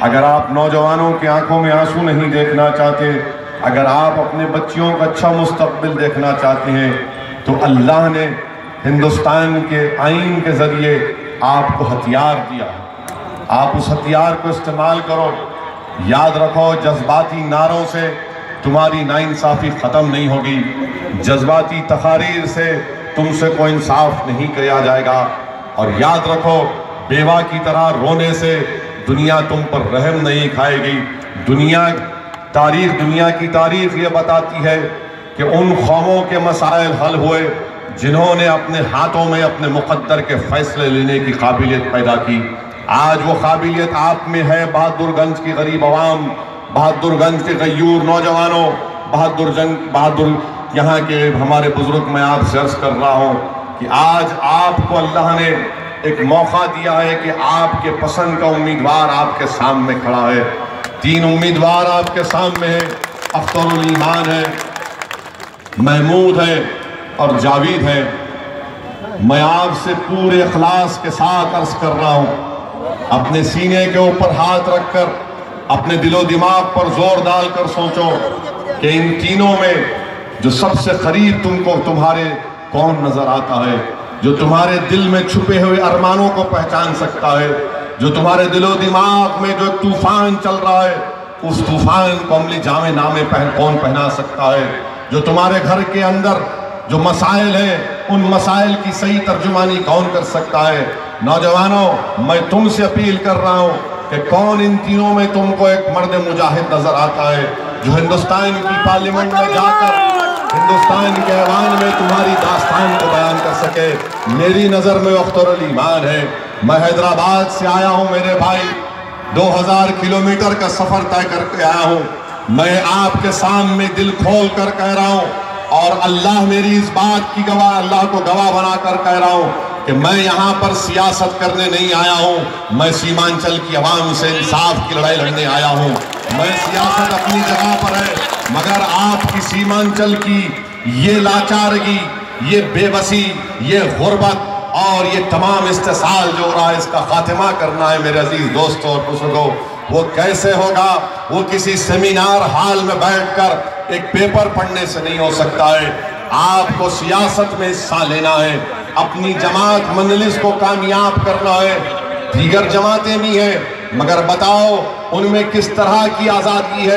अगर आप नौजवानों की आंखों में आंसू नहीं देखना चाहते, अगर आप अपने बच्चियों का अच्छा मुस्तकबिल देखना चाहते हैं, तो अल्लाह ने हिंदुस्तान के आईन के ज़रिए आपको हथियार दिया। आप उस हथियार को इस्तेमाल करो। याद रखो, जज्बाती नारों से तुम्हारी नाइंसाफ़ी ख़त्म नहीं होगी, जज्बाती तकारीर से तुमसे कोई इंसाफ नहीं किया जाएगा। और याद रखो, बेवा की तरह रोने से दुनिया तुम पर रहम नहीं खाएगी। दुनिया की तारीख ये बताती है कि उन कौमों के मसाइल हल हुए जिन्होंने अपने हाथों में अपने मुक़द्दर के फैसले लेने की काबिलियत पैदा की। आज वो काबिलियत आप में है। बहादुरगंज की गरीब आवाम, बहादुरगंज के गयूर नौजवानों, बहादुर यहाँ के हमारे बुजुर्ग, मैं आपसे अर्ज कर रहा हूँ कि आज आपको अल्लाह ने एक मौका दिया है कि आपके पसंद का उम्मीदवार आपके सामने खड़ा है। 3 उम्मीदवार आपके सामने हैं, अख्तरुल ईमान है, महमूद है और जावेद है। मैं आपसे पूरे इखलास के साथ अर्ज कर रहा हूँ, अपने सीने के ऊपर हाथ रखकर अपने दिलो दिमाग पर जोर डालकर सोचो कि इन तीनों में जो सबसे करीब तुमको तुम्हारे कौन नजर आता है, जो तुम्हारे दिल में छुपे हुए अरमानों को पहचान सकता है, जो तुम्हारे दिलो दिमाग में जो तूफान चल रहा है उस तूफान को अमली जामे नामे कौन पहना सकता है, जो तुम्हारे घर के अंदर जो मसाइल हैं उन मसाइल की सही तर्जुमानी कौन कर सकता है। नौजवानों, मैं तुमसे अपील कर रहा हूँ कि कौन इन तीनों में तुमको एक मर्द मुजाहिद नजर आता है जो हिंदुस्तान की पार्लियामेंट में जाकर हिंदुस्तान के ऐवान में तुम्हारी दास्तान को बयान कर सके। मेरी नज़र में अख्तरुल ईमान है। मैं हैदराबाद से आया हूँ मेरे भाई, 2000 किलोमीटर का सफ़र तय करके आया हूँ। मैं आपके सामने दिल खोल कर कह रहा हूँ और अल्लाह मेरी इस बात की गवाह, अल्लाह को गवाह बनाकर कह रहा हूँ कि मैं यहाँ पर सियासत करने नहीं आया हूँ। मैं सीमांचल की आवाम से इंसाफ की लड़ाई लड़ने आया हूँ। मैं सियासत अपनी जगह पर है, मगर आपकी सीमांचल की ये लाचारगी, ये बेबसी, ये गुर्बत और ये तमाम इस्तेसाल जो हो रहा है, इसका खात्मा करना है मेरे अजीज दोस्तों और बुजुर्गों। वो कैसे होगा? वो किसी सेमिनार हॉल में बैठकर एक पेपर पढ़ने से नहीं हो सकता है। आपको सियासत में हिस्सा लेना है, अपनी जमात मंजलिस को कामयाब करना है। दीगर जमातें भी हैं, मगर बताओ उनमें किस तरह की आज़ादी है।